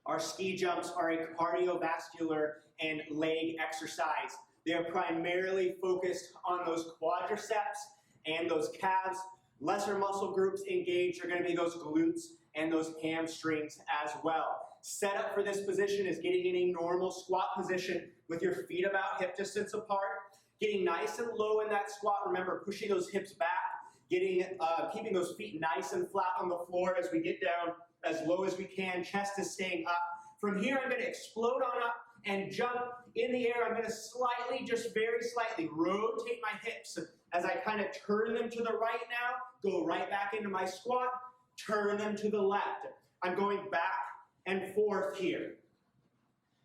Our ski jumps are a cardiovascular and leg exercise. They are primarily focused on those quadriceps and those calves. Lesser muscle groups engaged are going to be those glutes and those hamstrings as well. Set up for this position is getting in a normal squat position with your feet about hip distance apart, getting nice and low in that squat. Remember, pushing those hips back, keeping those feet nice and flat on the floor as we get down as low as we can. Chest is staying up. From here, I'm going to explode on up and jump in the air. I'm going to slightly, just very slightly, rotate my hips as I kind of turn them to the right now, go right back into my squat, turn them to the left. I'm going back and forth here.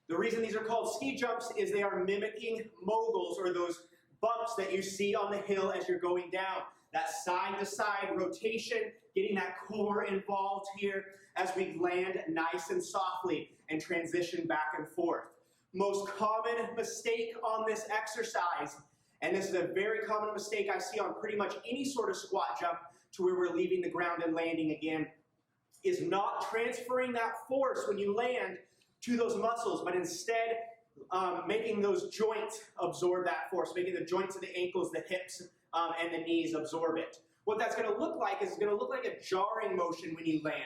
The reason these are called ski jumps is they are mimicking moguls, or those bumps that you see on the hill as you're going down. That side-to-side rotation, getting that core involved here as we land nice and softly and transition back and forth. Most common mistake on this exercise, and this is a very common mistake I see on pretty much any sort of squat jump to where we're leaving the ground and landing again, is not transferring that force when you land to those muscles, but instead making those joints absorb that force, making the joints of the ankles, the hips, and the knees absorb it. What that's going to look like is it's going to look like a jarring motion when you land.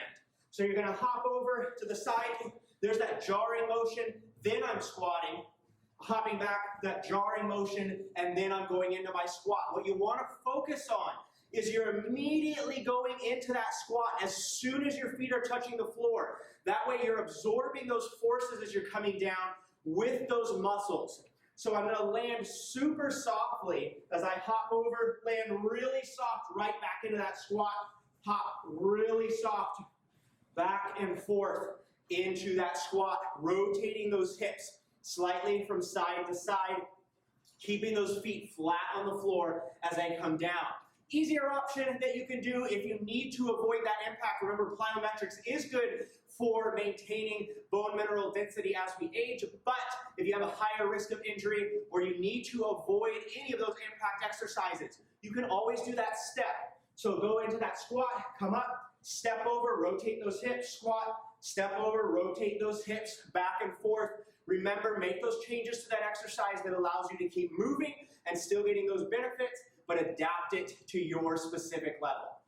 So you're going to hop over to the side, there's that jarring motion, then I'm squatting, hopping back, that jarring motion, and then I'm going into my squat. What you want to focus on is you're immediately going into that squat as soon as your feet are touching the floor. That way you're absorbing those forces as you're coming down with those muscles. So I'm going to land super softly as I hop over, land really soft right back into that squat, hop really soft back and forth into that squat, rotating those hips slightly from side to side, keeping those feet flat on the floor as I come down. Easier option that you can do if you need to avoid that impact. Remember, plyometrics is good for maintaining bone mineral density as we age, but if you have a higher risk of injury or you need to avoid any of those impact exercises, you can always do that step. So go into that squat, come up, step over, rotate those hips, squat, step over, rotate those hips back and forth. Remember, make those changes to that exercise that allows you to keep moving and still getting those benefits, but adapt it to your specific level.